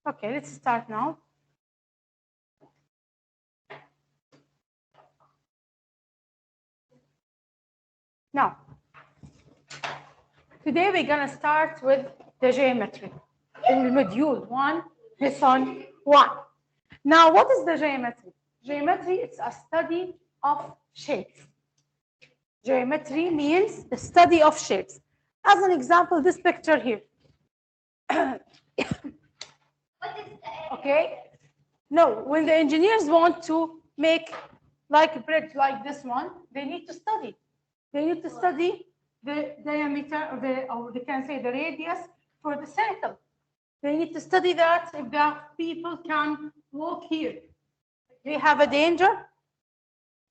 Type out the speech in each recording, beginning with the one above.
Okay, let's start now. Now, today we're going to start with the geometry in module 1, lesson 1. Now, what is the geometry? Geometry is a study of shapes. Geometry means the study of shapes. As an example, this picture here. Okay? No, when the engineers want to make like a bridge like this one, they need to study. They need to study the diameter or they can say the radius for the circle. They need to study that if the people can walk here. They have a danger?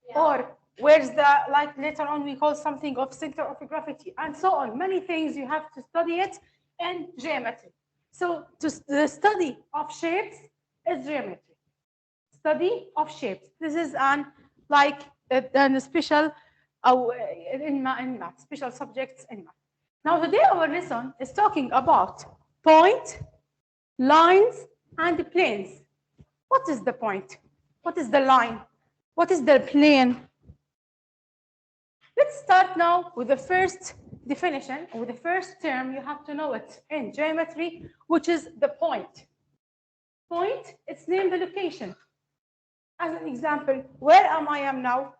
Yeah. Or where's the, like later on we call something of center of gravity and so on. Many things you have to study it in geometry. So the study of shapes is geometry. Study of shapes. This is an like a special in math, special subjects in math. Now today our lesson is talking about point, lines, and planes. What is the point? What is the line? What is the plane? Let's start now with the first definition, or the first term. You have to know it in geometry, which is the point. Point, it's named the location. As an example, where I am now?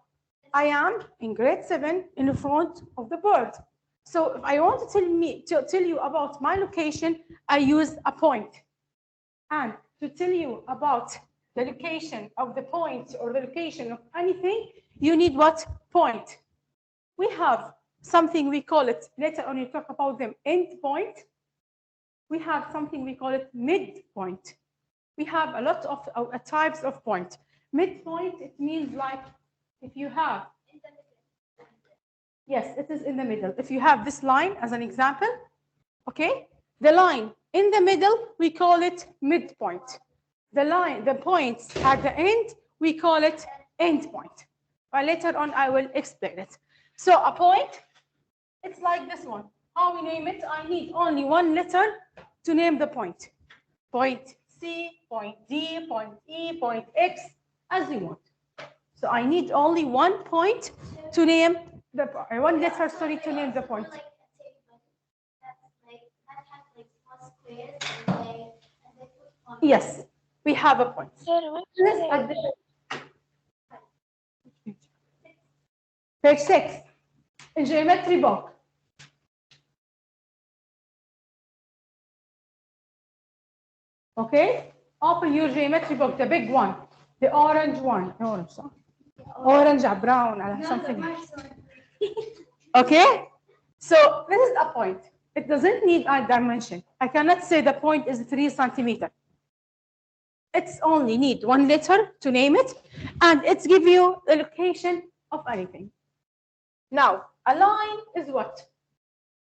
I am in grade 7 in front of the board. So if I want to tell you about my location, I use a point. And to tell you about the location of the point or the location of anything, you need what? Point. We have something we call it, later on you talk about them, end point. We have something we call it midpoint. We have a lot of types of point. Midpoint, it means like if you have, yes, it is in the middle. If you have this line as an example, okay, the line in the middle, we call it midpoint. The line, the points at the end, we call it end point. But later on, I will explain it. So a point, it's like this one. How we name it? I need only one letter to name the point. Point C, point D, point E, point X, as you want. So I need only one point to name the one letter, sorry, to name the point. Yes, we have a point. Page 6, in geometry book. Okay, open your geometry book, the big one, the orange one. Orange or brown or something. Okay, so this is a point. It doesn't need a dimension. I cannot say the point is 3 centimeters. It's only need one letter to name it, and it's give you the location of anything. Now, a line is what?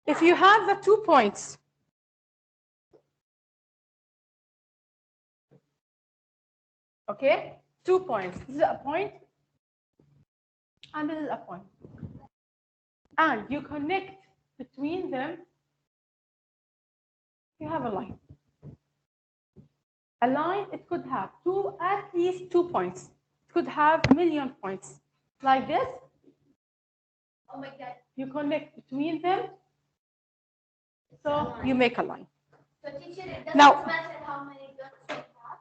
If you have the 2 points, okay, 2 points. This is a point, and this is a point. And you connect between them, you have a line. A line, it could have at least 2 points. It could have a million points. Like this. Oh my God. You connect between them, so you make a line. So teacher, it doesn't matter how many dots you have?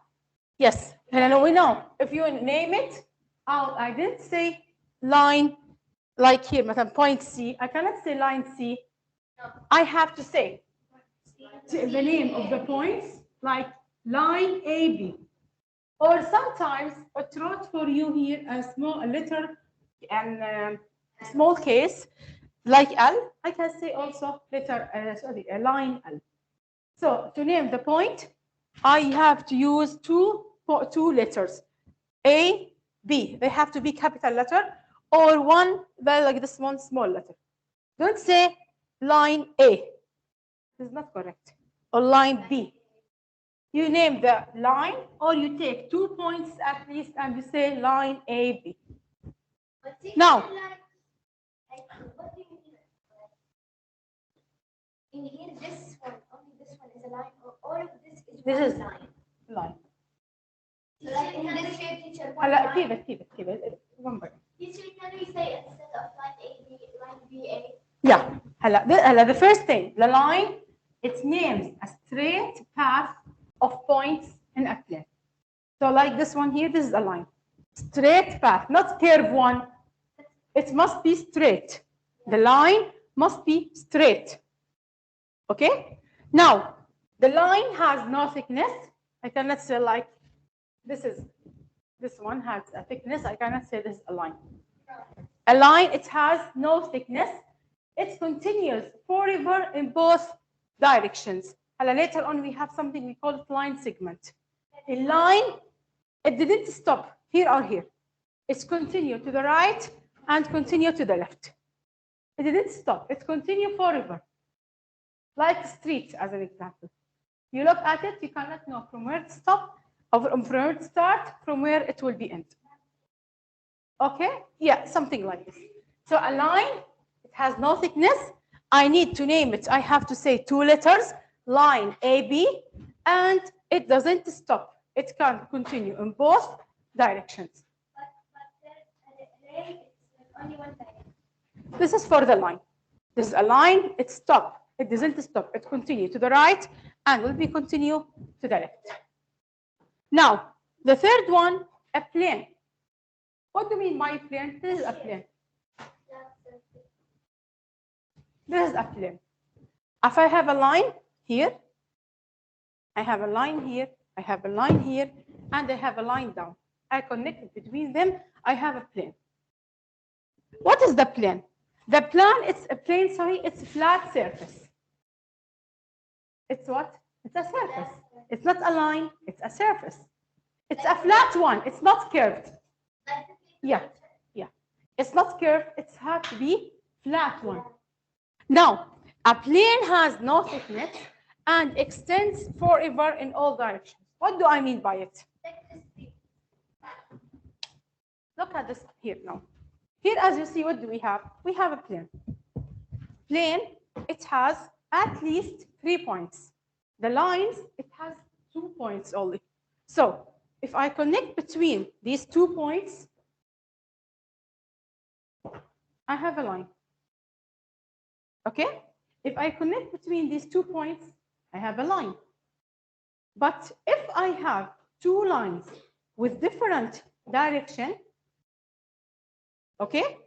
Yes, and we know. If you name it, I didn't say line like here, point C. I cannot say line C. No. I have to say the name of the points, like line AB. Or sometimes I wrote for you here a small letter and small case, like L. I can say also letter, a line L. So to name the point, I have to use two letters, A, B. They have to be capital letter, or one, like this one, small letter. Don't say line A. This is not correct. Or line B. You name the line, or you take 2 points at least, and you say line A, B. Now, what do you mean? In here, this one, only this one is a line, or all of this is one line? Keep it. One by one. Teacher, can we say instead of line AB, line BA? Yeah. هلا the first thing, the line, it names a straight path of points in a plane. So like this one here, this is a line. Straight path, not curve one. It must be straight. The line must be straight. Okay? Now, the line has no thickness. I cannot say like this one has a thickness. I cannot say this is a line. A line, it has no thickness. It continues forever in both directions. Later on, we have something we call it line segment. A line, it didn't stop here or here. It's continue to the right and continue to the left. It didn't stop. It continued forever. Like street, as an example. You look at it, you cannot know from where it stop, or from where it start, from where it will be end. Okay? Yeah, something like this. So a line, it has no thickness. I need to name it. I have to say 2 letters, line AB, and it doesn't stop. It can continue in both directions. But it's only one direction. This is for the line. This is a line, it stops. It doesn't stop. It continues to the right and will be continue to the left. Now, the third one, a plane. What do you mean by plane? This is a plane. This is a plane. If I have a line here, I have a line here, I have a line here, and I have a line down. I connect between them, I have a plane. What is the plane? The plane, it's a plane, sorry, it's a flat surface. It's what? It's a surface. It's not a line, it's a surface. It's a flat one, it's not curved. Yeah. It's not curved, it has to be flat one. Now, a plane has no thickness and extends forever in all directions. What do I mean by it? Look at this here now. Here, as you see, what do we have? We have a plane. Plane, it has at least 3 points. The lines, it has 2 points only. So, if I connect between these 2 points, I have a line. Okay? If I connect between these 2 points, I have a line. But if I have 2 lines with different direction, okay,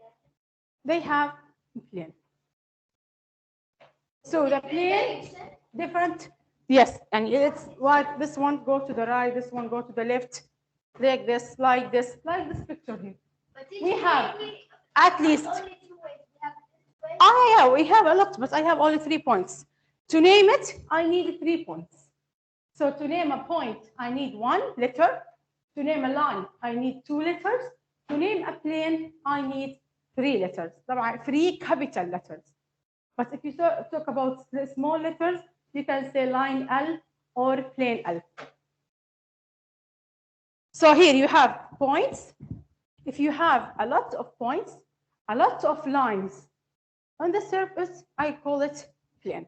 they have a plane. So the plane, different, yes, and it's what this one go to the right, this one go to the left, like this picture here. We have at least. Yeah, we have a lot, but I have only 3 points. To name it, I need 3 points. So to name a point, I need 1 letter. To name a line, I need 2 letters. To name a plane, I need 3 letters. 3 capital letters. But if you talk about the small letters, you can say line L or plane L. So here you have points. If you have a lot of points, a lot of lines on the surface, I call it plane.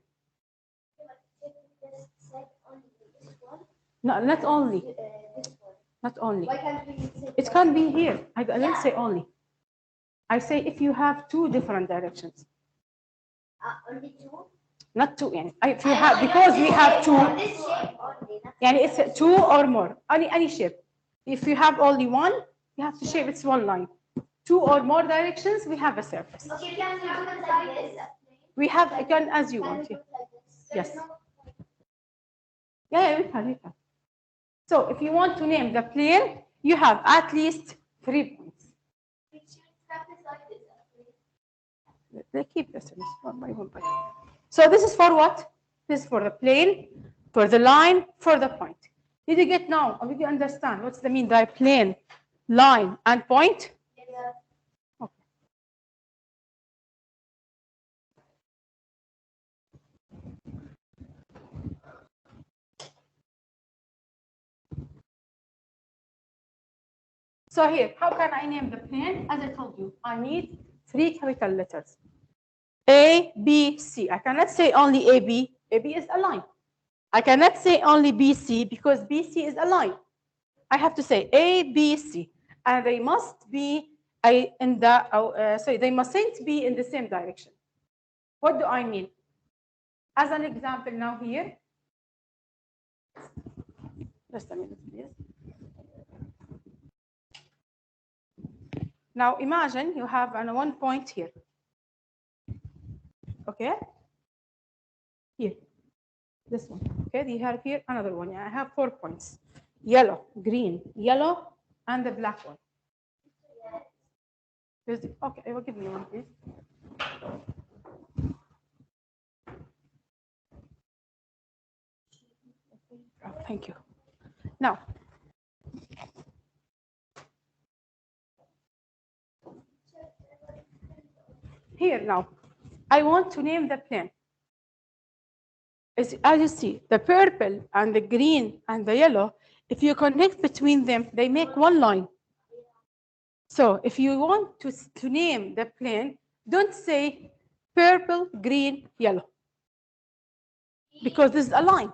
No, not only. Not only. Why can't we say It can be here. I didn't say only. I say if you have 2 different directions. only 2? Not 2, يعني. If you have, because we have 2. This shape only. يعني it's 2 or more. Any shape. If you have only 1, you have to shape it's 1 line. 2 or more directions, we have a surface. Okay, can we do it like this? We have again as you want. Yes. Yeah, we can. So if you want to name the plane, you have at least 3 points. They keep this one by one. So this is for what? This is for the plane, for the line, for the point. Did you get now? Or did you understand what's the mean by plane, line, and point? Yeah. Okay. So here, how can I name the plane? As I told you, I need 3 capital letters. A, B, C. I cannot say only AB. AB is a line. I cannot say only BC because BC is a line. I have to say A, B, C. and they must be they mustn't be in the same direction. What do I mean? As an example now here, just a minute, please. Now imagine you have one point here. Okay? Here. This one. Okay, you have here another one. I have 4 points. Yellow, green, yellow, and the black one. Okay, I will give you one, please. Oh, thank you. Now, here now, I want to name the plane. As you see, the purple and the green and the yellow, if you connect between them, they make one line. So if you want to name the plane, don't say purple, green, yellow, because this is a line.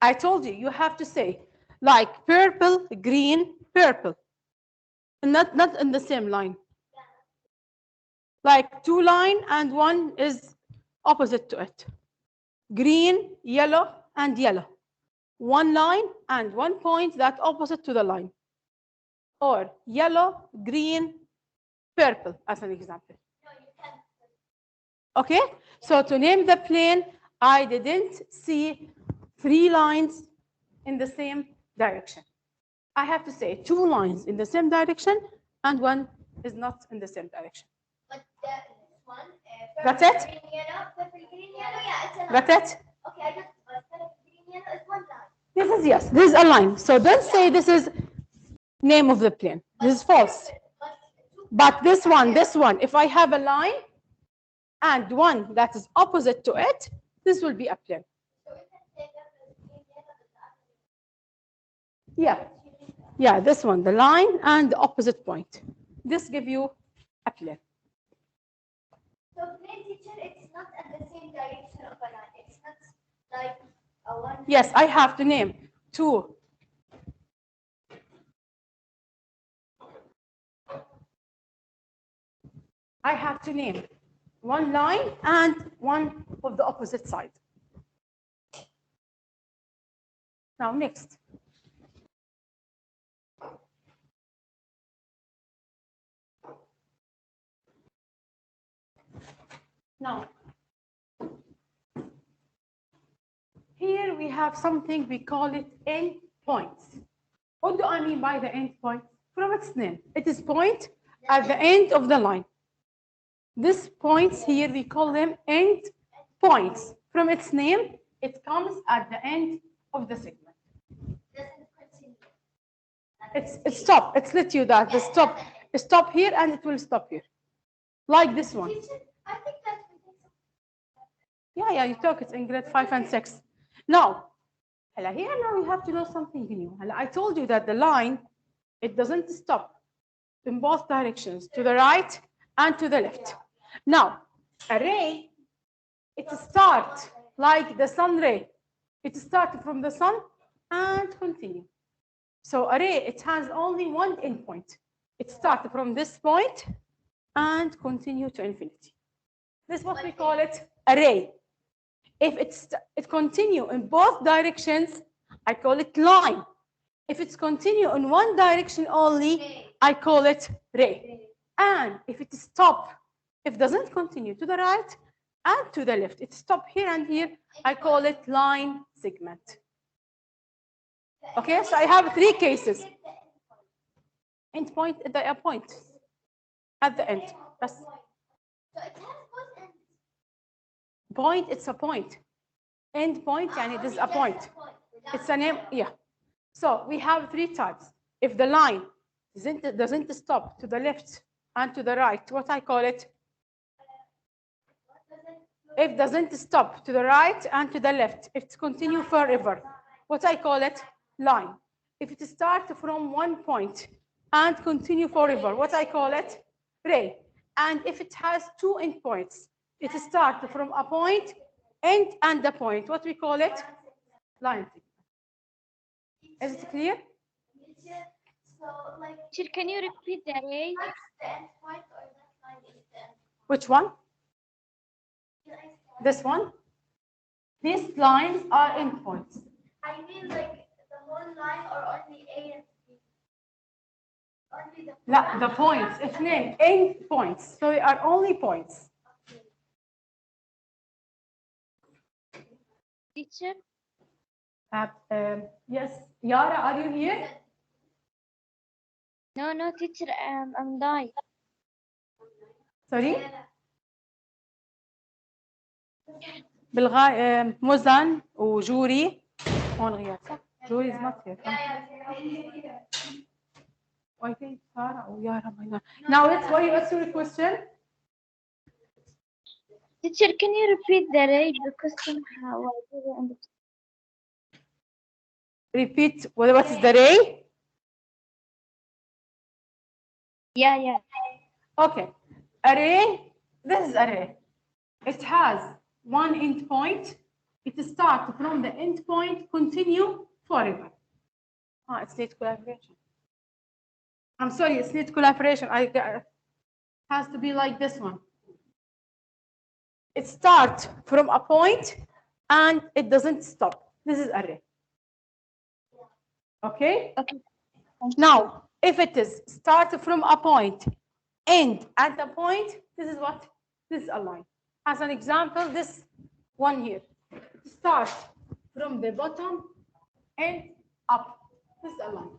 I told you, you have to say like purple, green, purple, and not in the same line. Like 2 lines and one is opposite to it. Green, yellow, and yellow. 1 line and 1 point that opposite to the line. Or yellow, green, purple, as an example. Okay? So to name the plane, I didn't see 3 lines in the same direction. I have to say 2 lines in the same direction and 1 is not in the same direction. But that one, That's it? green, yellow, purple, green, yellow, yeah, it's a line. That's it? Okay, I just purple, green, yellow is one line. This is, yes, this is a line. So don't say this is name of the plane. This is false. But this one, if I have a line and one that is opposite to it, this will be a plane. So we can say purple, green, yellow is the other. Yeah. Yeah, this one, the line and the opposite point. This give you a plane. So plane, teacher, it's not at the same direction of a line. It's not like a one. Yes, I have to name 2. I have to name 1 line and 1 of the opposite side. Now, next. Now, here we have something, we call it endpoints. What do I mean by the endpoint? From its name, it is point at the end of the line. These points here, we call them endpoints. From its name, it comes at the end of the segment. It's stop. It's let you that the stop here and it will stop here, like this one. I think that's Yeah, you talk it in grade 5 and 6. Now, here now you have to know something new. I told you that the line, it doesn't stop in both directions, to the right and to the left. Now, a ray, it starts like the sun ray. It starts from the sun and continue. So a ray, it has only one endpoint. It starts from this point and continue to infinity. This is what we call it a ray. If it continue in both directions, I call it line. If it's continue in one direction only, I call it ray. And if it stop, if it doesn't continue to the right and to the left, it stop here and here, I call it line segment. Okay, so I have 3 cases. End point, a point at the end. That's So it has both ends. point, it's a point. End point, and it is a point. It's a name, yeah. So we have 3 types. If the line doesn't stop to the left and to the right, what I call it? If it doesn't stop to the right and to the left, it continue forever. What I call it? Line. If it starts from one point and continue forever, what I call it? Ray. And if it has 2 endpoints, it starts from a point, end and a point. What we call it? Line. Is it clear? So, like, Teacher, can you repeat the array? that's the end point or that line is the end? Which one? This one? These lines are endpoints. I mean, like, the whole line or only A and B? Only the لا, the points. اثنين end points. So they are only points. Teacher? Yes. Yara, are you here? No, teacher, I'm dying. Sorry? مزن وجوري هون غياب صح؟ جوري is not here. I think Sarah or Yara might not. Now what's your question? Teacher, can you repeat the array because somehow I didn't understand. Repeat what is the array? Yeah. Okay. Array, this is array. It has one endpoint. It starts from the endpoint, continue forever. It's late collaboration. I'm sorry, it's late collaboration. It has to be like this one. It starts from a point and it doesn't stop. This is array. Okay? Okay. Now, if it is start from a point, end at a point, this is what? This is a line. As an example, this one here. Start from the bottom and up. This is a line.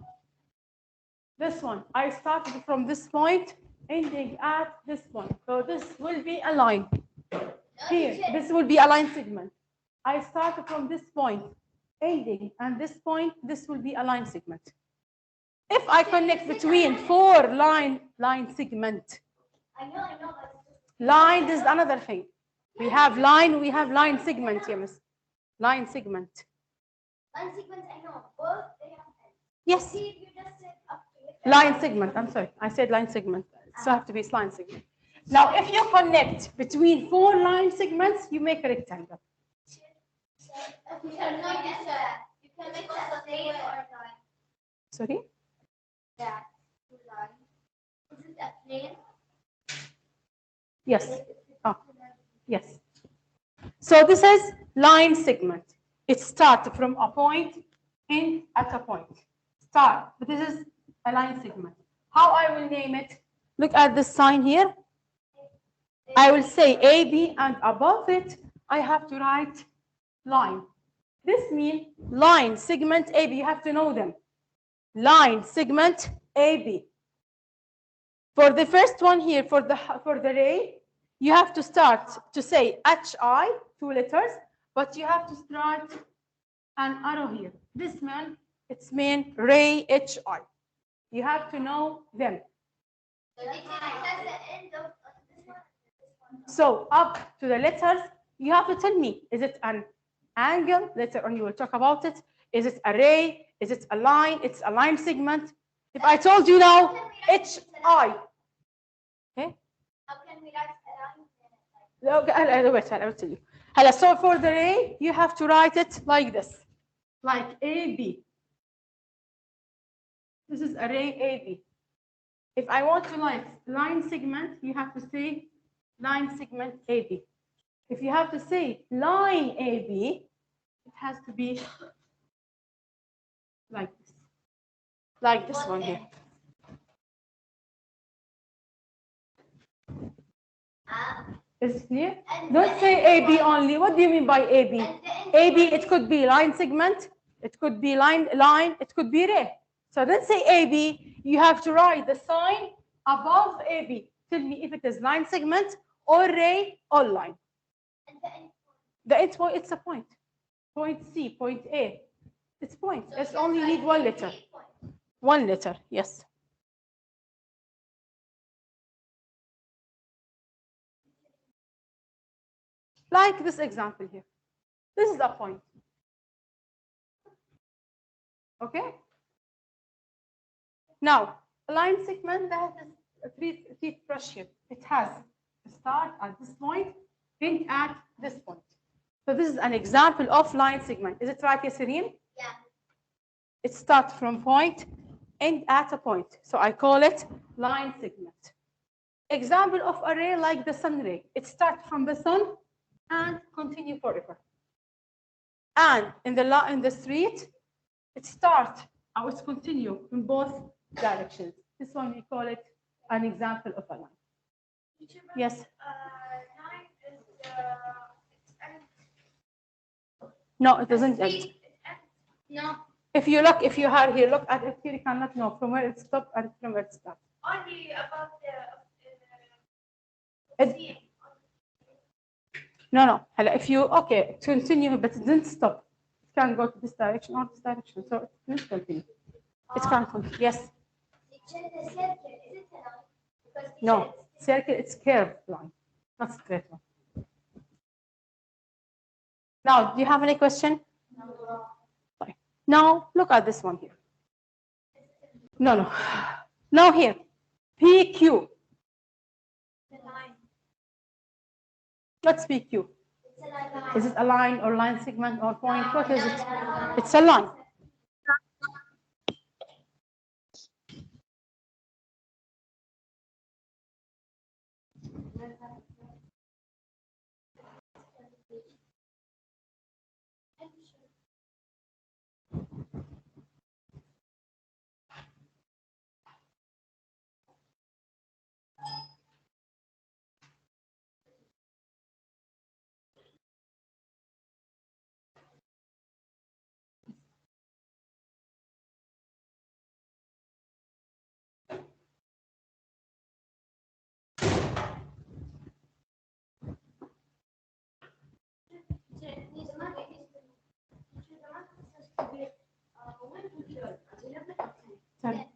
This one, I started from this point, ending at this point. So this will be a line. Here, this will be a line segment. I started from this point, ending, and this point, this will be a line segment. If I connect between four line segment, I know. line is another thing. We have line segment, yes. Line segment. Line segments, I know. Both, they have ends. Yes. See, if you just said up to it. Line segment, I'm sorry. I said line segment. So have to be line segment. Now, if you connect between four line segments, you make a rectangle. You can make a plane or a line. Sorry? Yeah, line. Is it a plane? Yes. Oh, yes. So this is line segment. It starts from a point, end at a point. Start. But this is a line segment. How I will name it? Look at this sign here. I will say AB, and above it, I have to write line. This means line segment AB. You have to know them. Line segment AB. For the first one here, for the array, you have to start to say HI, 2 letters, but you have to start an arrow here. This man, it's mean ray HI. You have to know them. So up to the letters, you have to tell me, is it an angle? Later on you will talk about it. Is it array? Is it a line? It's a line segment. If I told you now, HI. Okay? How can we write a line? Okay, I will tell you. So for the array, you have to write it like this, like AB. This is array AB. If I want to write line segment, you have to say line segment AB. If you have to say line AB, it has to be like this one here. Is it clear? Don't say AB only. What do you mean by AB? AB, it could be line segment, it could be line, it could be ray. So don't say AB. You have to write the sign above AB. Tell me if it is line segment or ray or line. The endpoint, it's a point. Point C, point A. It's point. It's only need one letter. One letter, yes. Like this example here. This is a point. Okay? Now, a line segment that has a three brush here. It has a start at this point, end at this point. So this is an example of line segment. Is it right, Yasireen? Yeah. It starts from point, end at a point. So I call it line segment. Example of array like the sun ray. It starts from the sun and continue forever. And in the street, it starts or it's continue in both directions. This one we call it an example of a line. Yes. Line is No, it doesn't end. no, If you are here, look at it here, you cannot know from where it stops and from where it starts. only about It- No. If you, okay, continue, but it didn't stop. It can go to this direction or this direction. So it will continue. It can continue. Yes. the circle, is it a line? Because No. Circle, it's curved line, not straight line. Now, do you have any question? Fine. Now, look at this one here. No. Now here, PQ. the line. What's PQ? It's a line. Is it a line or line segment or point? What is it? It's a line. Sorry.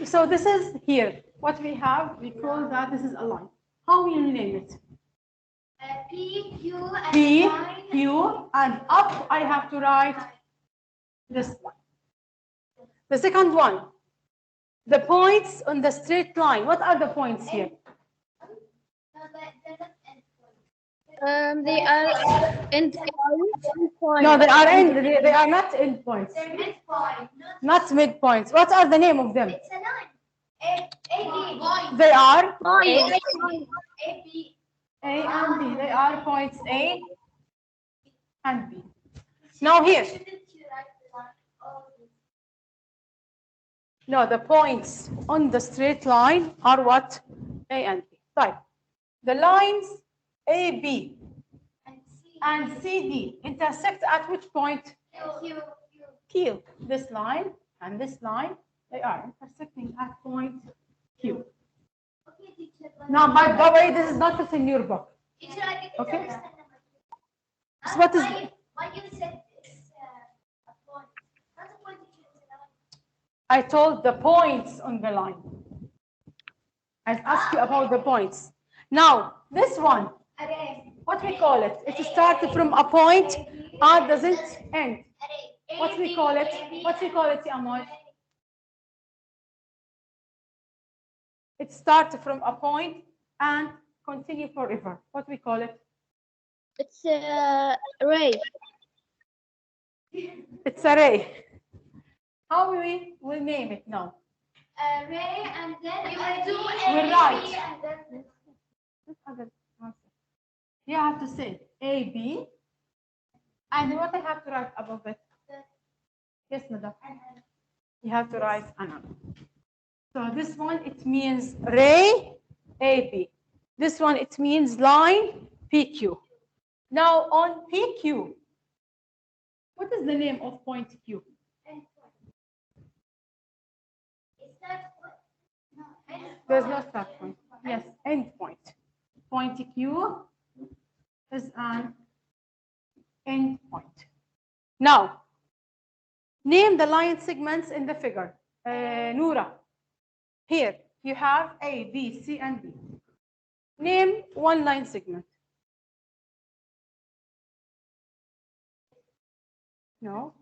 So this is here. What we have, we call that this is a line. How will you name it? P, Q, and P, line. Q, and up I have to write this one. The second one, the points on the straight line. What are the points here? No, but they're not end points. They are end point. No, they are not end points. They're midpoint. Not midpoints. What are the name of them? It's a line. A, B. They are A, B. A and B. They are points A and B. Now here. Shouldn't you write the line? Oh, No, the points on the straight line are what? A and B. Right. The lines AB and C. and CD intersect at which point? Q. Q. This line and this line, they are intersecting at point Q. Okay, teacher. Now, by the way, this is not what's in your book. Teacher, I didn't Okay. understand the So what is why you said it's a point? Not a point, teacher. It's a line. I told the points on the line. I asked you about the points. Now, this one, Array. what we call it? It starts from a point and doesn't end. Array. What we call it? What we call it, Amal? It starts from a point and continue forever. What we call it? It's array. It's array. How we will name it now? Array, and then you will do We're right. and then You have to say A, B, and what I have to write above it? Yes, madam. You have to write another. So this one, it means ray, AB. This one, it means line, PQ. Now on PQ, What is the name of point Q? End point. Is that what? No. There's no start point. Yes, end point. Point Q is an end point. Now, name the line segments in the figure. Noura, here you have A, B, C, and D. Name one line segment. No?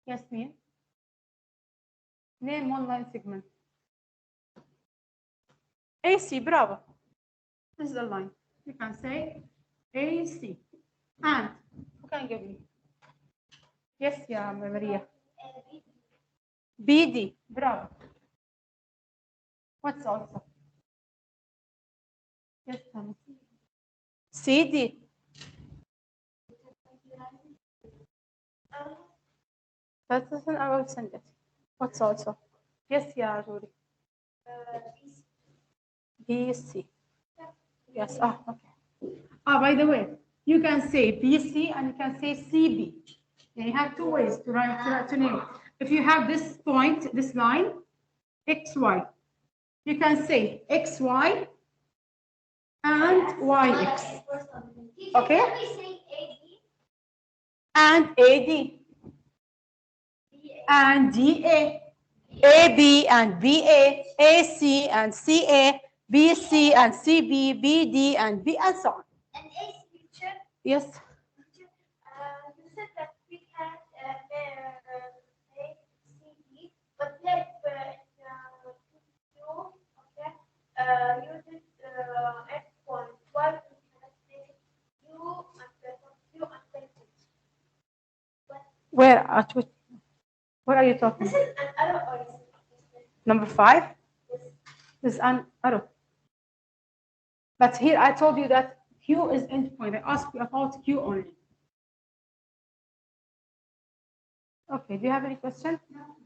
Yes, Mia? Name one line segment. AC, bravo. This is the line. You can say AC. And who can give me? Yes, yeah, Maria. BD, bravo. What's also? Yes, Thomas. CD. That isn't, I will send it. What's also? Yes, yeah, Rory. BC. Yes, okay. By the way, you can say BC and you can say CB. And you have two ways to write to name. If you have this point, this line, XY, you can say XY and YX. Okay? And AD. And DA. AB and BA, AC and CA, BC and CB, BD and B, and so on. And AC teacher. Yes. You said that we had ACB, but like you did X one. Why do you say U and Where at which? What are you talking this is an arrow or is it? Number 5? Yes. This is an arrow. But here I told you that Q is endpoint. I asked you about Q only. Okay, do you have any question? No.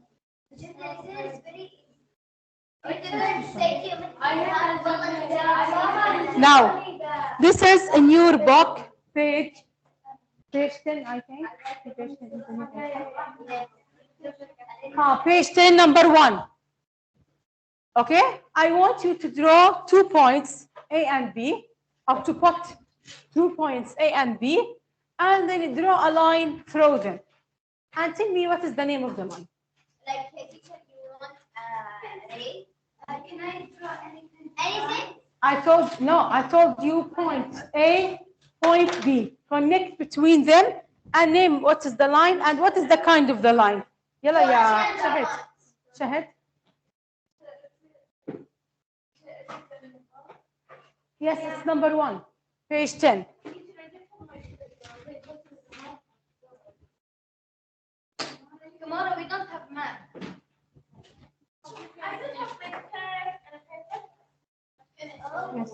This is very easy. Now, this is in your book, page 10, I think. Page 10, page 10, number 1. Okay, I want you to draw 2 points, A and B, or to put 2 points, A and B, and then you draw a line through them. And tell me what is the name of the line. Like, teacher, you want a ray? Can I draw anything? Anything? I told you point A, point B. Connect between them and name what is the line and what is the kind of the line. يلا يا شهد. شهد. Yes, it's number 1, page 10. Tomorrow we don't have math. I don't have my pen and paper. Yes.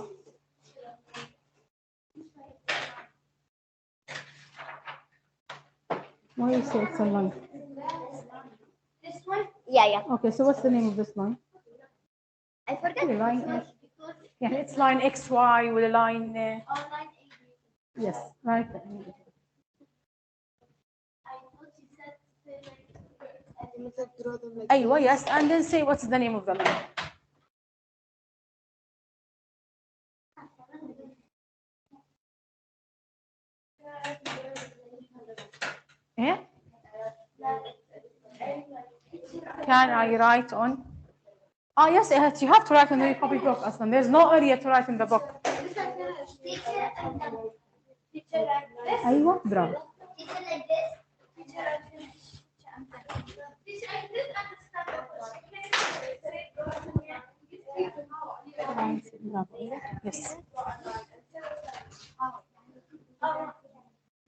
Why you say it's a line? This one? Yeah. Okay, so what's the name of this line? I forgot. Line X. Yeah, it's line XY with a line. Line Yes, right. أيوة, yes, and then say what's the name of the line. Yeah? Can I write on? Oh, yes, you have to write on the copy book. Aslan. There's no area to write in the book. أيوة, bravo. Yes.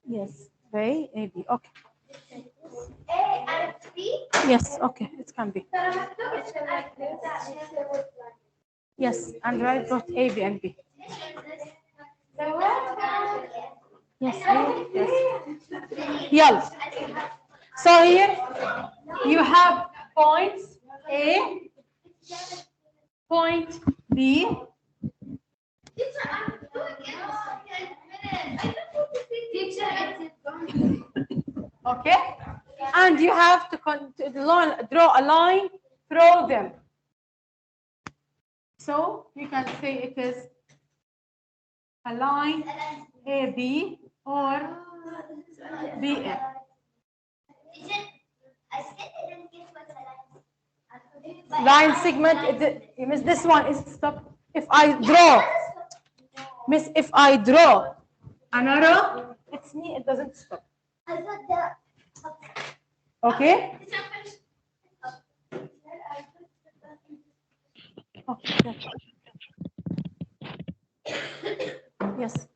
Yes. A, B. Okay. A and B? Yes. Okay. It can be. Yes. And write both A, B, and B. Yes. Yes. Yes. So here you have points A, point B. Okay? And you have to draw a line through them. So you can say it is a line AB or BA. I still didn't get what's a Line segment, you miss this one is stop. If I draw, miss, if I draw an arrow, it's me, it doesn't stop. I thought that. Okay? Okay. Yes.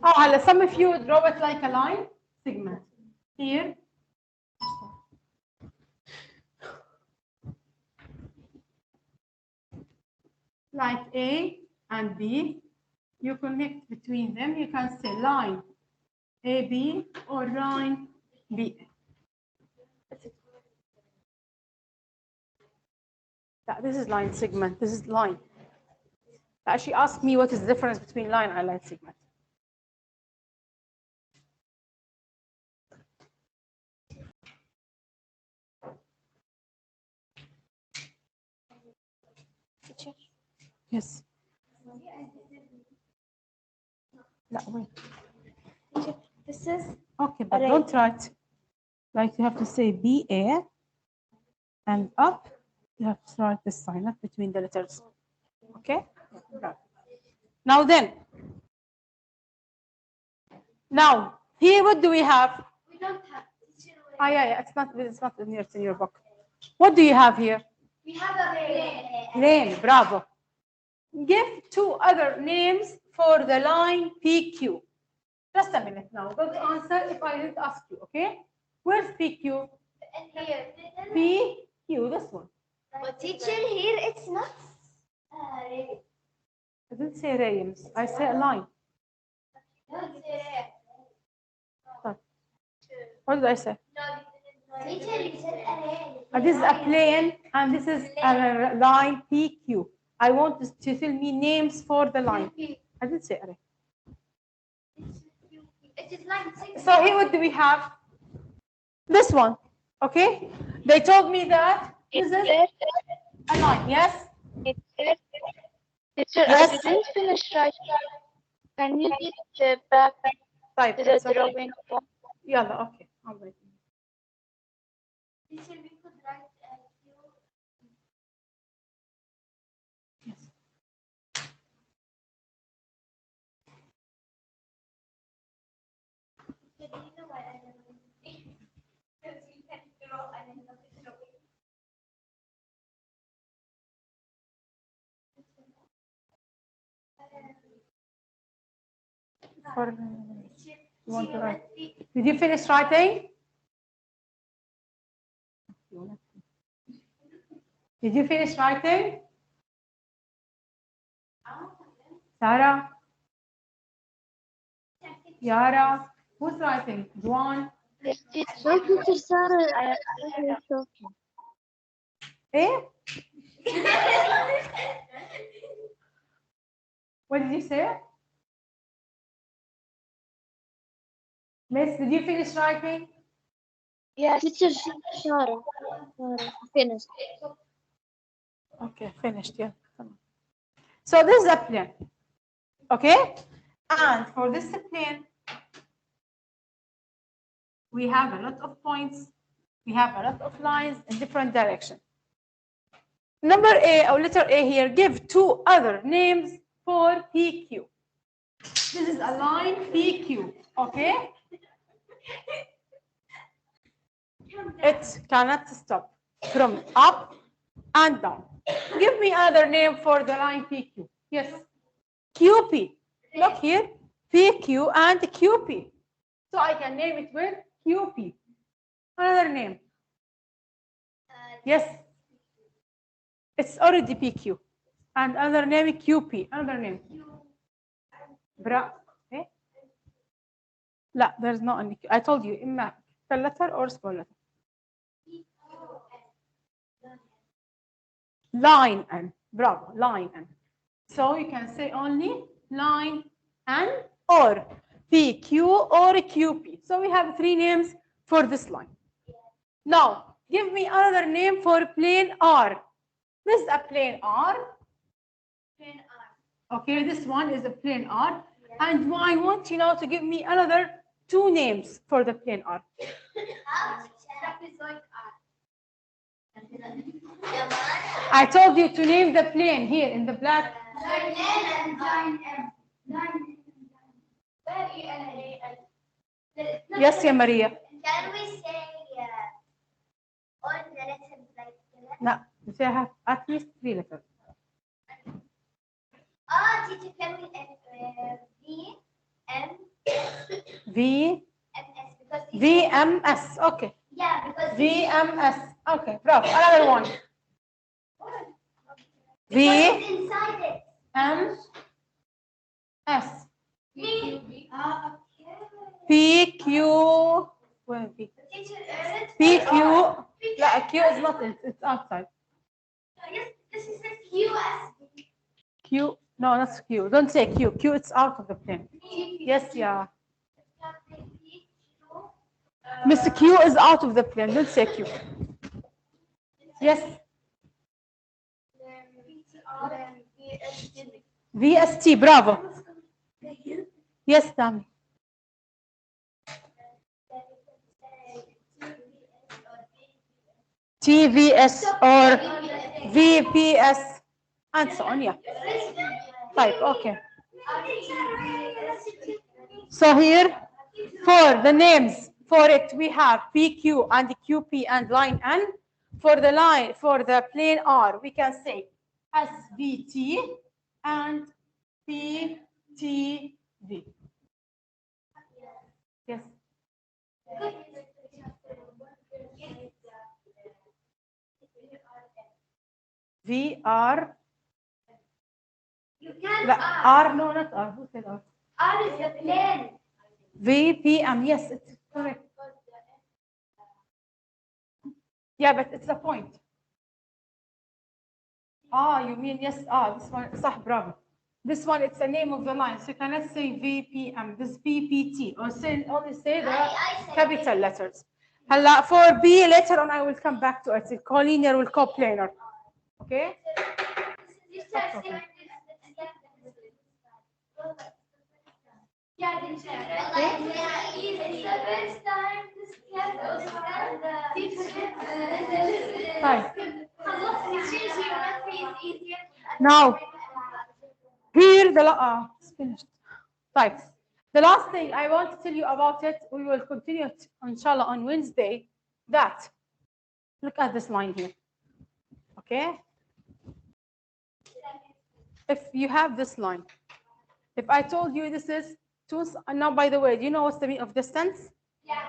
Oh, some of you draw it like a line segment. Here. Like A and B. You connect between them. You can say line AB or line BA. This is line segment. This is line. She asked me what is the difference between line and line segment. Yes. No, wait. This is Okay, but don't write. Like you have to say BA and up. You have to write this sign up between the letters. Okay? Now then. Now, here what do we have? we don't have. Yeah, it's not near in your book. What do you have here? We have a Lane, bravo. Give two other names for the line PQ. Just a minute now. Don't answer if I didn't ask you, okay? Where's PQ? here. PQ, this one. But teacher, here it's not. I didn't say rayons. I say a line. What did I say? Teacher, you said array. This is a plane and this is a line PQ. I want to tell me names for the line. I didn't say array. It is line 6. So here what do we have? This one. Okay? They told me that this is a line. Yes? Teacher, Yes. I didn't finish writing. Can you get back Type. to the drawing? Yalla, okay. I'll wait. Teacher, we could write a few. Yes. Do you know why I never because we can draw and then not draw. You want to write? Did you finish writing? Did you finish writing? Sarah? Yara? Who's writing? Juan? Yes, Teacher Sarah, I was talking. Eh? What did you say? Miss, did you finish writing? Yes, Teacher Sarah. Finished. Okay, finished, yeah. So this is a plane. Okay? And for this plane, we have a lot of points. We have a lot of lines in different directions. Number A, or letter A here, give two other names for PQ. This is a line PQ, okay? It cannot stop from up and down. Give me other name for the line PQ. Yes. QP. Look here. PQ and QP. So I can name it with QP. Another name. Yes. It's already PQ. And another name QP. Another name. Bra. Eh? لا, there's no any. I told you, إما capital letter or small letter. Line N. Bravo. Line N. So you can say only line and or PQ or QP. So we have three names for this line. Now, give me another name for plane R. This is a plane R. Plane R. Okay, this one is a plane R. And I want you now to give me another two names for the plane R. Trapezoid R. I told you to name the plane here in the black. Line N and line M. Where Yes, yeah, Maria. Can we say all the letters like that? No, they have at least three letters. Teacher, can we V, M, V, M, S? Because VMS. Okay. yeah, because VMS. Okay, bravo. Another one. it's inside it. VMS. V. PQ. Where is P? Teacher, PQ. Yeah, Q is not it. It's outside. Yes, this is the QS. Q. No, that's Q. Don't say Q. Q, it's out of the plane. Yes, yeah. Miss Q is out of the plane. Don't say Q. Yes. VST. Bravo. Yes, Tammy. TVS or VPS and so on. Yeah. Type. Okay. So here, for the names for it, we have PQ and QP and line N. For the line, for the plane R, we can say SVT and PTV. Yes. VR. You can't R, no, not R. Who said R? R is the plane. VPM. Yes, it's correct. Yeah, but it's a point. You mean yes. This one. صح, bravo. This one, it's the name of the line. So you cannot say VPM. This PPT. Or say only say the capital letters. هلا for B later on I will come back to it. Collinear will coplanar. Okay? Now, here it's finished. Right. The last thing I want to tell you about it, we will continue it, inshallah, on Wednesday. That, look at this line here. Okay? If you have this line, if I told you this is two, now by the way, do you know what's the meaning of distance? Yeah.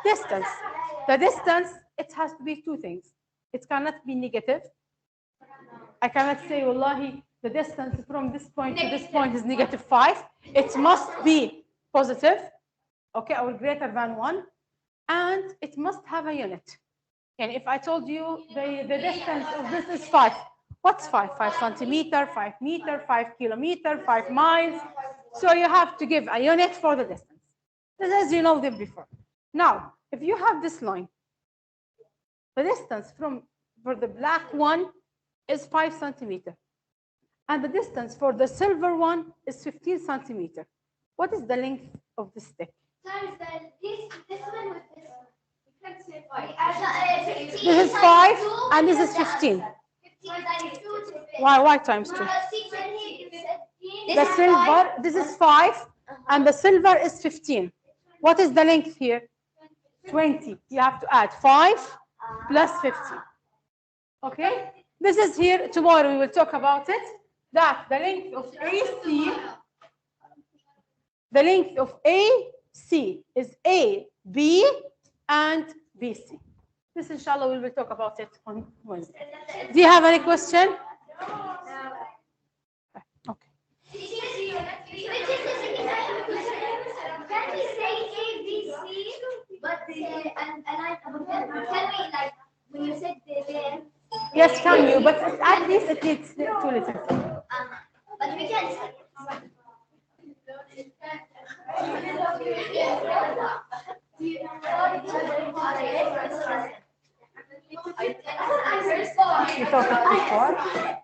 Distance. The distance, it has to be two things. It cannot be negative. I cannot say, wallahi, the distance from this point to this point is -5. It must be positive, okay, or greater than 1. And it must have a unit. And if I told you the distance of this is 5, what's 5? 5 centimeter, 5 meter, 5 kilometer, 5 miles. So you have to give a unit for the distance. This is, you know them before. Now, if you have this line, the distance for the black one is 5 centimeter. And the distance for the silver one is 15 centimeter. What is the length of the stick? This one with this one. You can't say 5. This is 5 and this is 15. 15 times 2 to Why times 2? The silver, this is 5 and the silver is 15. What is the length here? 20. You have to add 5 plus 15. Okay? This is here. Tomorrow we will talk about it. That the length of AC, the length of AC is AB and BC. This, inshallah, we will talk about it on Wednesday. Do you have any question? Okay. Can we say ABC, but can we, like, when you said the Yes, can you? But at least it needs 2 letters. But we can say You talked before.